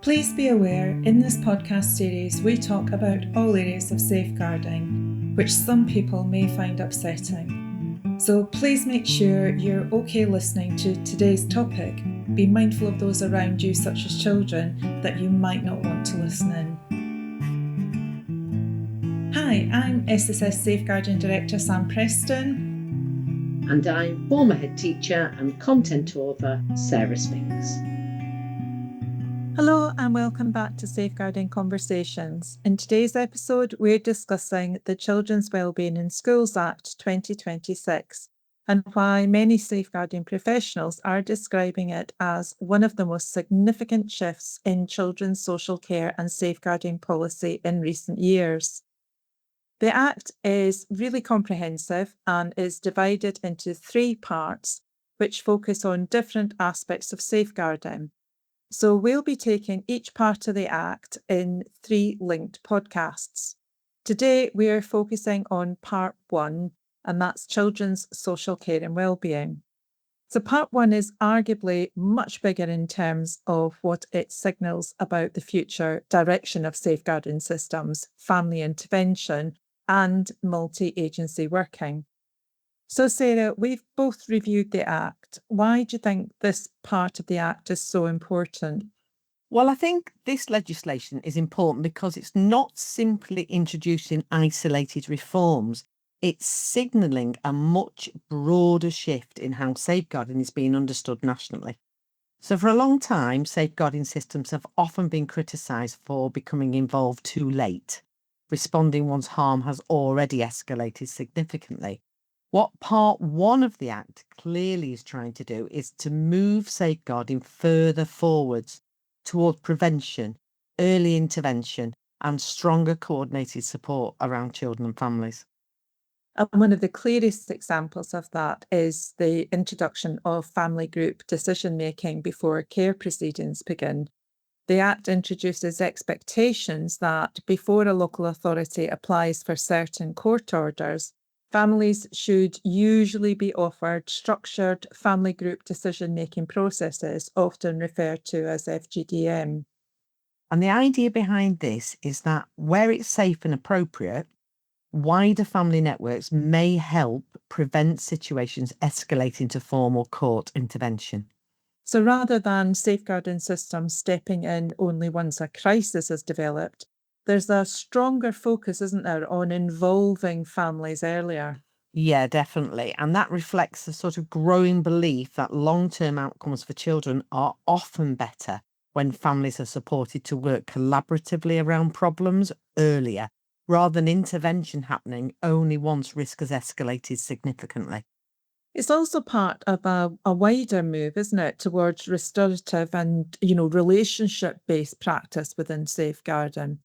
Please be aware, in this podcast series we talk about all areas of safeguarding, which some people may find upsetting. So please make sure you're okay listening to today's topic. Be mindful of those around you, such as children, that you might not want to listen in. Hi, I'm SSS Safeguarding Director Sam Preston. And I'm former head teacher and content author Sara Spinks. Hello and welcome back to Safeguarding Conversations. In today's episode, we're discussing the Children's Wellbeing in Schools Act 2026 and why many safeguarding professionals are describing it as one of the most significant shifts in children's social care and safeguarding policy in recent years. The Act is really comprehensive and is divided into 3 parts, which focus on different aspects of safeguarding. So we'll be taking each part of the Act in 3 linked podcasts. Today, we are focusing on part 1, and that's children's social care and wellbeing. So part 1 is arguably much bigger in terms of what it signals about the future direction of safeguarding systems, family intervention, and multi-agency working. So, Sara, we've both reviewed the Act. Why do you think this part of the Act is so important? Well, I think this legislation is important because it's not simply introducing isolated reforms. It's signalling a much broader shift in how safeguarding is being understood nationally. So for a long time, safeguarding systems have often been criticised for becoming involved too late, responding once harm has already escalated significantly. What part 1 of the Act clearly is trying to do is to move safeguarding further forwards towards prevention, early intervention, and stronger coordinated support around children and families. And one of the clearest examples of that is the introduction of family group decision-making before care proceedings begin. The Act introduces expectations that before a local authority applies for certain court orders, families should usually be offered structured family group decision-making processes, often referred to as FGDM. And the idea behind this is that where it's safe and appropriate, wider family networks may help prevent situations escalating to formal court intervention. So rather than safeguarding systems stepping in only once a crisis has developed, there's a stronger focus, isn't there, on involving families earlier? Yeah, definitely. And that reflects the sort of growing belief that long-term outcomes for children are often better when families are supported to work collaboratively around problems earlier, rather than intervention happening only once risk has escalated significantly. It's also part of a wider move, isn't it, towards restorative and, relationship-based practice within safeguarding.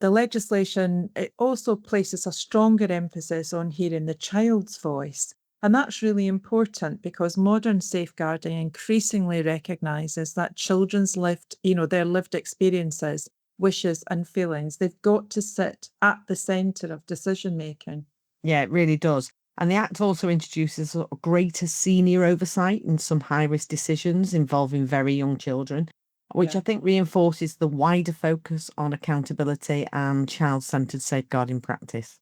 The legislation, it also places a stronger emphasis on hearing the child's voice. And that's really important because modern safeguarding increasingly recognises that children's their lived experiences, wishes and feelings, they've got to sit at the centre of decision making. Yeah, it really does. And the Act also introduces a greater senior oversight in some high-risk decisions involving very young children, which Yeah. I think reinforces the wider focus on accountability and child-centred safeguarding practice.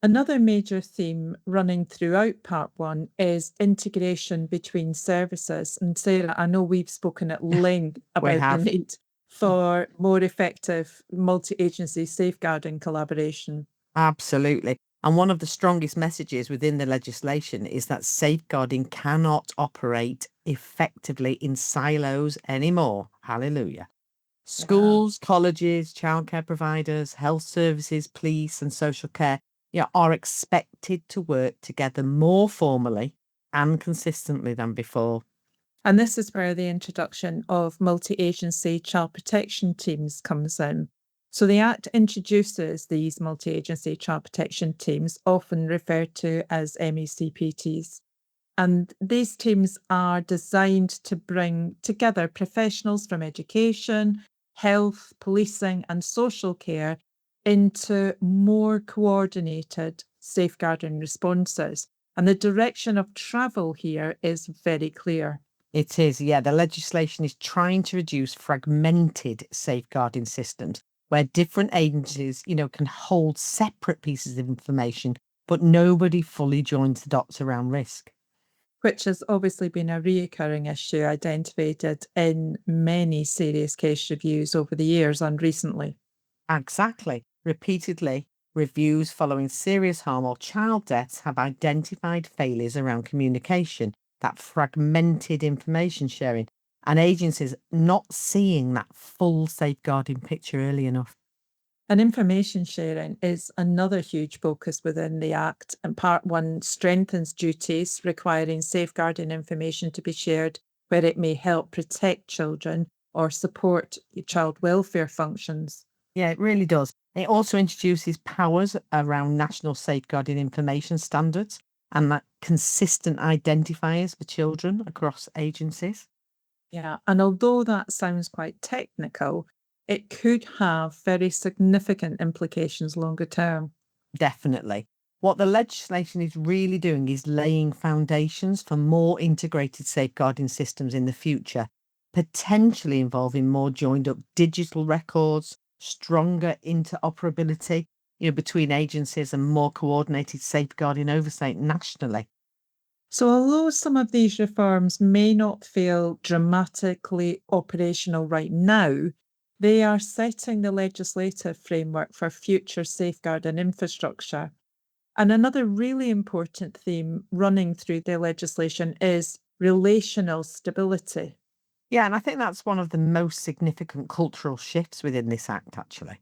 Another major theme running throughout part 1 is integration between services. And Sara, I know we've spoken at length about the need for more effective multi-agency safeguarding collaboration. Absolutely. And one of the strongest messages within the legislation is that safeguarding cannot operate effectively in silos anymore. Hallelujah. Schools, colleges, childcare providers, health services, police and social care are expected to work together more formally and consistently than before. And this is where the introduction of multi-agency child protection teams comes in. So the Act introduces these multi-agency child protection teams, often referred to as MECPTs. And these teams are designed to bring together professionals from education, health, policing, and social care into more coordinated safeguarding responses. And the direction of travel here is very clear. It is, yeah. The legislation is trying to reduce fragmented safeguarding systems where different agencies, can hold separate pieces of information, but nobody fully joins the dots around risk. Which has obviously been a reoccurring issue identified in many serious case reviews over the years and recently. Exactly. Repeatedly, reviews following serious harm or child deaths have identified failures around communication, that fragmented information sharing, and agencies not seeing that full safeguarding picture early enough. And information sharing is another huge focus within the Act, and Part 1 strengthens duties requiring safeguarding information to be shared where it may help protect children or support child welfare functions. Yeah, it really does. It also introduces powers around national safeguarding information standards and that consistent identifiers for children across agencies. Yeah, and although that sounds quite technical, it could have very significant implications longer term. Definitely. What the legislation is really doing is laying foundations for more integrated safeguarding systems in the future, potentially involving more joined up digital records, stronger interoperability, between agencies and more coordinated safeguarding oversight nationally. So, although some of these reforms may not feel dramatically operational right now, they are setting the legislative framework for future safeguarding infrastructure. And another really important theme running through the legislation is relational stability. Yeah, and I think that's one of the most significant cultural shifts within this act, actually.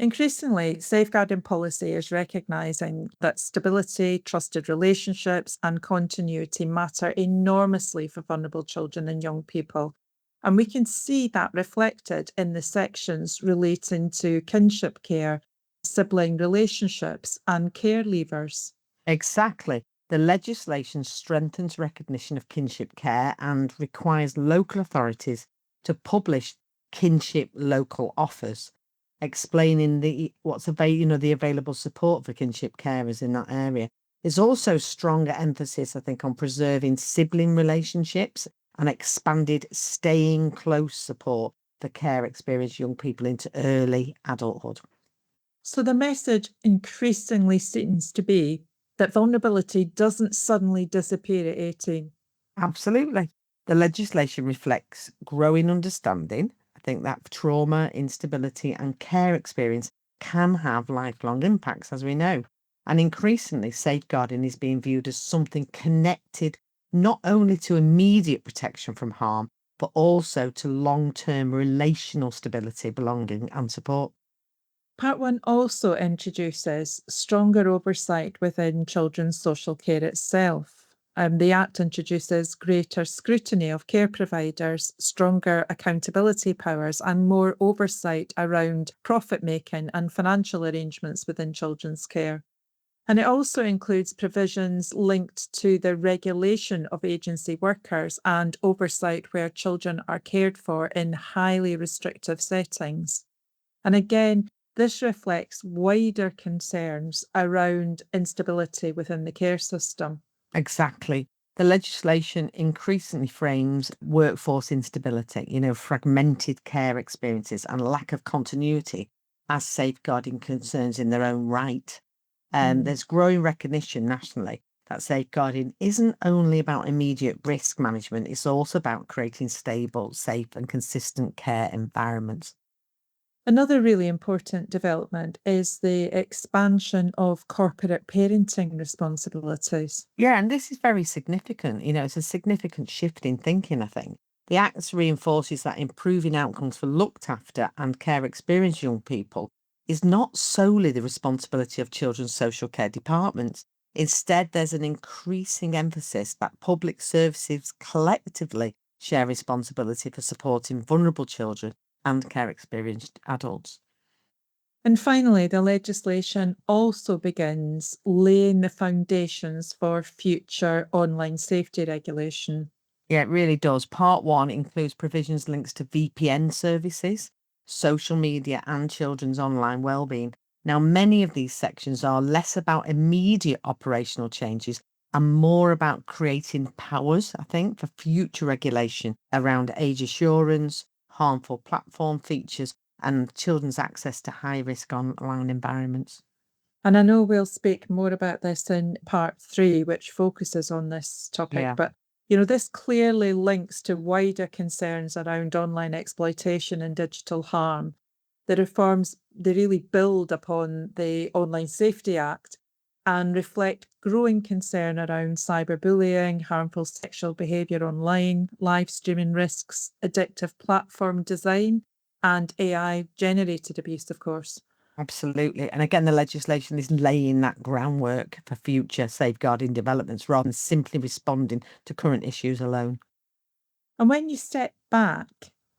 Increasingly, safeguarding policy is recognising that stability, trusted relationships, and continuity matter enormously for vulnerable children and young people. And we can see that reflected in the sections relating to kinship care, sibling relationships, and care leavers. Exactly. The legislation strengthens recognition of kinship care and requires local authorities to publish kinship local offers, explaining the available support for kinship carers in that area. There's also stronger emphasis, I think, on preserving sibling relationships and expanded staying close support for care experienced young people into early adulthood. So the message increasingly seems to be that vulnerability doesn't suddenly disappear at 18. Absolutely. The legislation reflects growing understanding. I think that trauma, instability, and care experience can have lifelong impacts, as we know. And increasingly, safeguarding is being viewed as something connected not only to immediate protection from harm, but also to long term relational stability, belonging, and support. Part 1 also introduces stronger oversight within children's social care itself. The Act introduces greater scrutiny of care providers, stronger accountability powers, and more oversight around profit making and financial arrangements within children's care. And it also includes provisions linked to the regulation of agency workers and oversight where children are cared for in highly restrictive settings. And again, this reflects wider concerns around instability within the care system. Exactly. The legislation increasingly frames workforce instability, fragmented care experiences and lack of continuity as safeguarding concerns in their own right. Mm. There's growing recognition nationally that safeguarding isn't only about immediate risk management, it's also about creating stable, safe, and consistent care environments. Another really important development is the expansion of corporate parenting responsibilities. Yeah, and this is very significant. It's a significant shift in thinking, I think. The Acts reinforces that improving outcomes for looked after and care experienced young people is not solely the responsibility of children's social care departments. Instead, there's an increasing emphasis that public services collectively share responsibility for supporting vulnerable children and care experienced adults. And finally, the legislation also begins laying the foundations for future online safety regulation. Yeah, it really does. Part one includes provisions links to VPN services, social media, and children's online wellbeing. Now, many of these sections are less about immediate operational changes and more about creating powers, I think, for future regulation around age assurance, harmful platform features, and children's access to high-risk online environments. And I know we'll speak more about this in part 3, which focuses on this topic. Yeah. But, this clearly links to wider concerns around online exploitation and digital harm. The reforms, they really build upon the Online Safety Act and reflect growing concern around cyberbullying, harmful sexual behaviour online, live streaming risks, addictive platform design, and AI-generated abuse, of course. Absolutely. And again, the legislation is laying that groundwork for future safeguarding developments rather than simply responding to current issues alone. And when you step back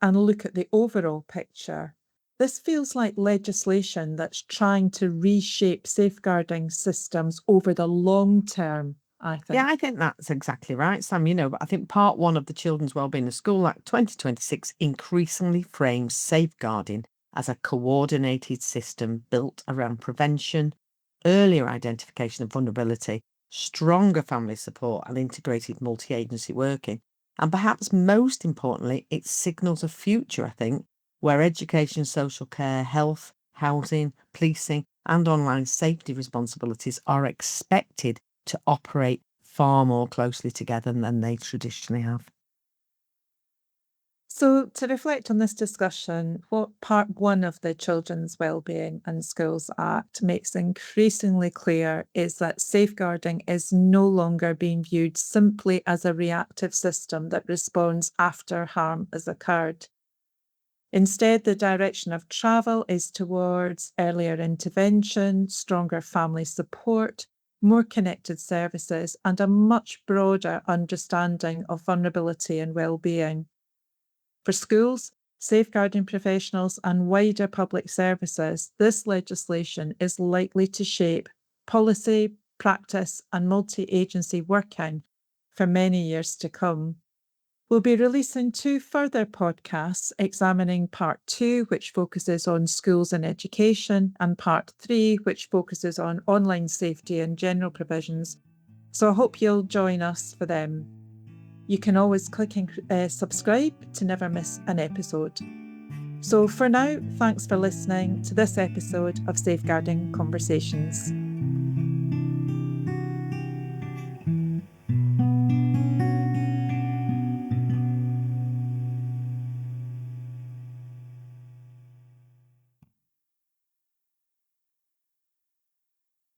and look at the overall picture, this feels like legislation that's trying to reshape safeguarding systems over the long term, I think. Yeah, I think that's exactly right, Sam. But I think part 1 of the Children's Wellbeing in School Act 2026 increasingly frames safeguarding as a coordinated system built around prevention, earlier identification of vulnerability, stronger family support, and integrated multi-agency working. And perhaps most importantly, it signals a future, I think, where education, social care, health, housing, policing, and online safety responsibilities are expected to operate far more closely together than they traditionally have. So, to reflect on this discussion, what part 1 of the Children's Wellbeing and Schools Act makes increasingly clear is that safeguarding is no longer being viewed simply as a reactive system that responds after harm has occurred. Instead, the direction of travel is towards earlier intervention, stronger family support, more connected services, and a much broader understanding of vulnerability and well-being. For schools, safeguarding professionals, and wider public services, this legislation is likely to shape policy, practice, and multi-agency working for many years to come. We'll be releasing 2 further podcasts examining part 2, which focuses on schools and education, and part 3, which focuses on online safety and general provisions. So I hope you'll join us for them. You can always click and subscribe to never miss an episode. So for now, thanks for listening to this episode of Safeguarding Conversations.